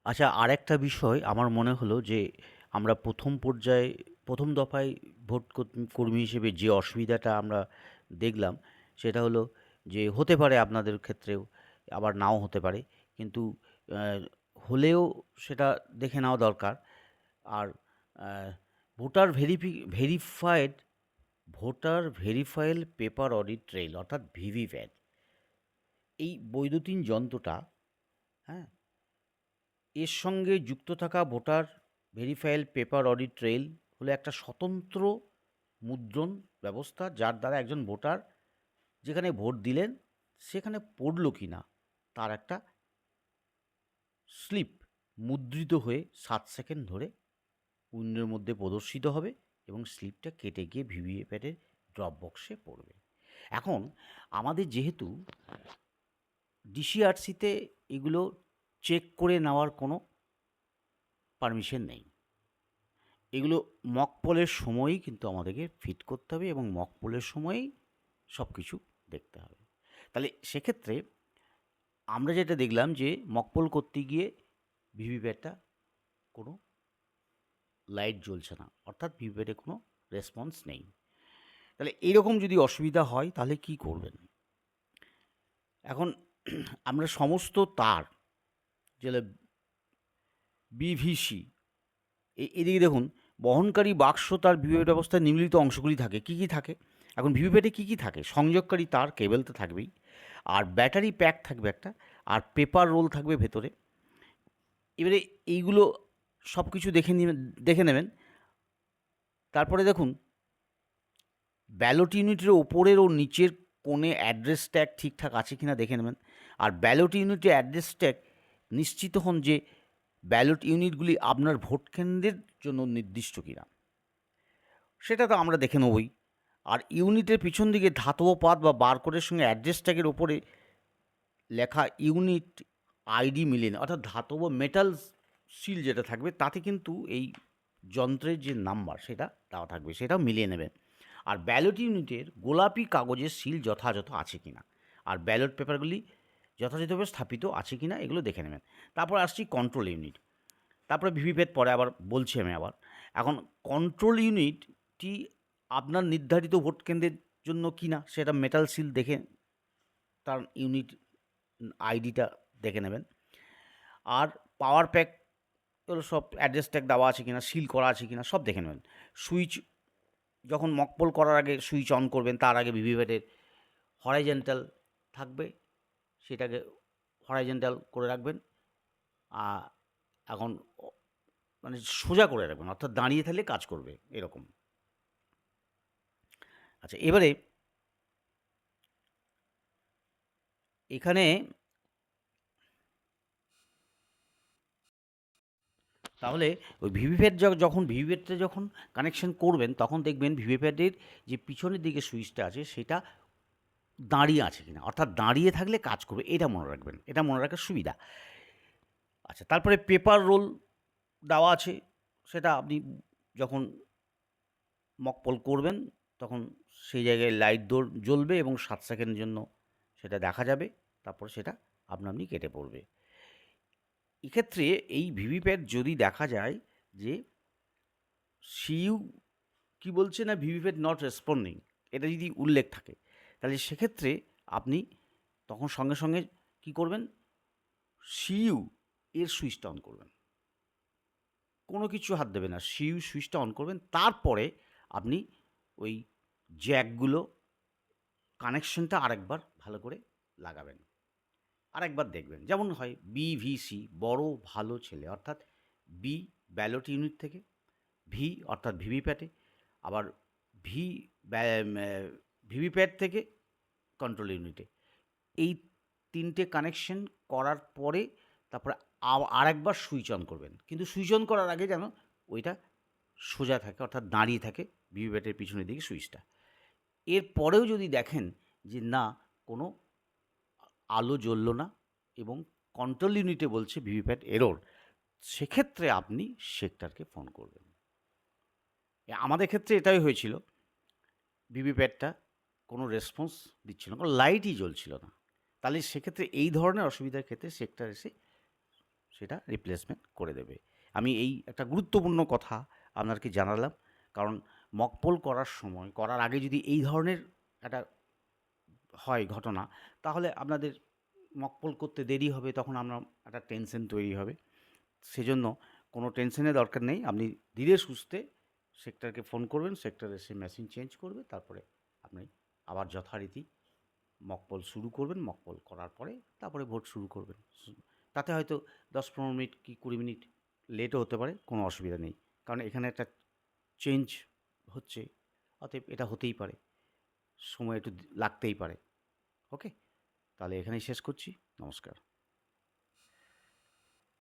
আচ্ছা, আরেকটা বিষয় আমার মনে হলো যে আমরা প্রথম দফায় কর্মী হিসেবে যে অসুবিধাটা আমরা দেখলাম সেটা হলো যে হতে পারে আপনাদের ক্ষেত্রেও, আবার নাও হতে পারে। কিন্তু আহ, হলেও সেটা দেখে নেওয়া দরকার। আর আহ, voter verified voter verifiable paper audit trail অর্থাৎ ভিভিপ্যাট, এই বৈদ্যুতিন যন্ত্রটা, হ্যাঁ, এর সঙ্গে যুক্ত থাকা voter verifiable paper audit trail হলো একটা স্বতন্ত্র মুদ্রণ ব্যবস্থা, যার দ্বারা একজন ভোটার যেখানে ভোট দিলেন সেখানে পড়ল কি না তার একটা স্লিপ মুদ্রিত হয়ে 7 সেকেন্ড ধরে উইন্ডোর মধ্যে প্রদর্শিত হবে এবং স্লিপটা কেটে গিয়ে ভিভিপ্যাটের ড্রপ বক্সে পড়বে। এখন আমাদের যেহেতু ডিসিআরসিতে এগুলো চেক করে নেওয়ার কোনো পারমিশন নেই, এগুলো মক পোলের সময়ই কিন্তু আমাদেরকে ফিট করতে হবে এবং মক পোলের সময়ই সব কিছু দেখতে হবে। তাহলে সেক্ষেত্রে আমরা যেটা দেখলাম যে মক পোল করতে গিয়ে ভিভিপ্যাটটা কোনো লাইট জ্বলছে না, অর্থাৎ ভিভিপ্যাটে কোনো রেসপন্স নেই। তাহলে এইরকম যদি অসুবিধা হয় তাহলে কি করবেন? এখন আমরা সমস্ত তার, যেটা বিভিসি, এদিকে দেখুন, বহনকারী বাক্স তার ভিভিপ্যাট ব্যবস্থায় নিম্নলিখিত অংশগুলি থাকে। কি কি থাকে? এখন ভিভিপ্যাটে কি কি থাকে? সংযোগকারী তার, কেবল তো থাকবেই, আর ব্যাটারি প্যাক থাকবে একটা, আর পেপার রোল থাকবে ভেতরে। এবারে এইগুলো সব কিছু দেখে নেবেন। তারপরে দেখুন, ব্যালট ইউনিটের ওপরের ও নিচের কোণে অ্যাড্রেস ট্যাগ ঠিকঠাক আছে কিনা দেখে নেবেন। আর ব্যালট ইউনিটে অ্যাড্রেস ট্যাগ নিশ্চিত হন যে ব্যালট ইউনিটগুলি আপনার ভোট কেন্দ্রের জন্য নির্দিষ্ট কিনা, সেটা তো আমরা দেখে নেবই। আর ইউনিটের পিছন দিকে ধাতব পাত বা বারকোডের সঙ্গে অ্যাড্রেস ট্যাগের ওপরে লেখা ইউনিট আইডি মিলিয়ে নেয়, অর্থাৎ ধাতব মেটাল সিল যেটা থাকবে তাতে কিন্তু এই যন্ত্রের যে নাম্বার সেটা দেওয়া থাকবে, সেটাও মিলিয়ে নেবেন। আর ব্যালট ইউনিটের গোলাপি কাগজের সিল যথাযথ আছে কিনা, আর ব্যালট পেপারগুলি যথাযথভাবে স্থাপিত আছে কিনা এগুলো দেখে নেবেন। তারপর আসছি কন্ট্রোল ইউনিট, তারপরে ভিভিপ্যাট পরে আবার বলছি আমি আবার। এখন কন্ট্রোল ইউনিটটি আপনার নির্ধারিত ভোট কেন্দ্রের জন্য কিনা সেটা মেটাল সিল দেখে তার ইউনিট আইডিটা দেখে নেবেন। আর পাওয়ার প্যাক এগুলো সব অ্যাড্রেস ট্যাগ দেওয়া আছে কিনা, সিল করা আছে কিনা সব দেখে নেবেন। সুইচ যখন মকপল করার আগে সুইচ অন করবেন তার আগে ভিভিপ্যাটের হরাইজেন্টাল থাকবে, সেটাকে হরাইজেন্টাল করে রাখবেন। এখন মানে সোজা করে রাখবেন, অর্থাৎ দাঁড়িয়ে থাকলে কাজ করবে এরকম। আচ্ছা, এবারে এখানে তাহলে ওই ভিভিপ্যাট যখন ভিভিপ্যাটটা যখন কানেকশন করবেন তখন দেখবেন ভিভিপ্যাটের যে পিছনের দিকে সুইচটা আছে সেটা দাঁড়িয়ে আছে কিনা, অর্থাৎ দাঁড়িয়ে থাকলে কাজ করবে, এটা মনে রাখবেন, এটা মনে রাখার সুবিধা। আচ্ছা, তারপরে পেপার রোল দেওয়া আছে, সেটা আপনি যখন মকপল করবেন তখন সেই জায়গায় লাইট জ্বলবে এবং 7 সেকেন্ডের জন্য সেটা দেখা যাবে, তারপর সেটা আপনা আপনি কেটে পড়বে। এক্ষেত্রে এই ভিভিপ্যাট যদি দেখা যায় যে সিইউ কি বলছে না, ভিভিপ্যাট নট রেসপন্ডিং, এটা যদি উল্লেখ থাকে তাহলে সেক্ষেত্রে আপনি তখন সঙ্গে সঙ্গে কি করবেন, সিইউ এর সুইচটা অন করবেন, কোনো কিছু হাত দেবে না, সিইউ সুইচটা অন করবেন। তারপরে আপনি ওই জ্যাকগুলো কানেকশনটা আরেকবার ভালো করে লাগাবেন, আরেকবার দেখবেন যেমন হয় বিভিসি বড় ভালো ছেলে, অর্থাৎ বি ব্যালট ইউনিট থেকে, ভি অর্থাৎ ভিভিপ্যাটে, আবার ভি ভিভিপ্যাট থেকে কন্ট্রোল ইউনিটে, এই তিনটে কানেকশন করার পরে তারপরে আরেকবার সুইচ অন করবেন, কিন্তু সুইচ অন করার আগে যেন ওইটা সোজা থাকে, অর্থাৎ দাঁড়িয়ে থাকে ভিভিপ্যাটের পিছনের দিকে সুইচটা। এরপরেও যদি দেখেন যে না, কোনো আলো জ্বলল না এবং কন্ট্রোল ইউনিটে বলছে ভিভিপ্যাট এরর, সেক্ষেত্রে আপনি সেক্টরকে ফোন করবেন। আমাদের ক্ষেত্রে এটাই হয়েছিল, ভিভিপ্যাটটা কোনো রেসপন্স দিচ্ছিল না, কোনো লাইটই জ্বলছিল না। তাহলে সেক্ষেত্রে এই ধরনের অসুবিধার ক্ষেত্রে সেক্টর এসে সেটা রিপ্লেসমেন্ট করে দেবে। আমি এই একটা গুরুত্বপূর্ণ কথা আপনাকে জানালাম। কারণ মক পোল করার আগে যদি এই ধরনের একটা হয় ঘটনা, তাহলে আপনাদের মক পোল করতে দেরি হবে, তখন আপনার একটা টেনশন তৈরি হবে। সেজন্য কোনো টেনশনের দরকার নেই। আপনি ধীরে সুস্থে সেক্টরকে ফোন করবেন, সেক্টর এসে মেশিন চেঞ্জ করবে। তারপরে আপনি আবার যথারীতি মক পোল শুরু করবেন। মক পোল করার পরে তারপরে ভোট শুরু করবেন। তাতে হয়তো 10-15 মিনিট কি 20 মিনিট লেটও হতে পারে, কোনো অসুবিধা নেই। কারণ এখানে একটা চেঞ্জ হচ্ছে, অতএব এটা হতেই পারে। সময় একটু লাগতেই পারে। ওকে? তাহলে এখানেই শেষ করছি। নমস্কার।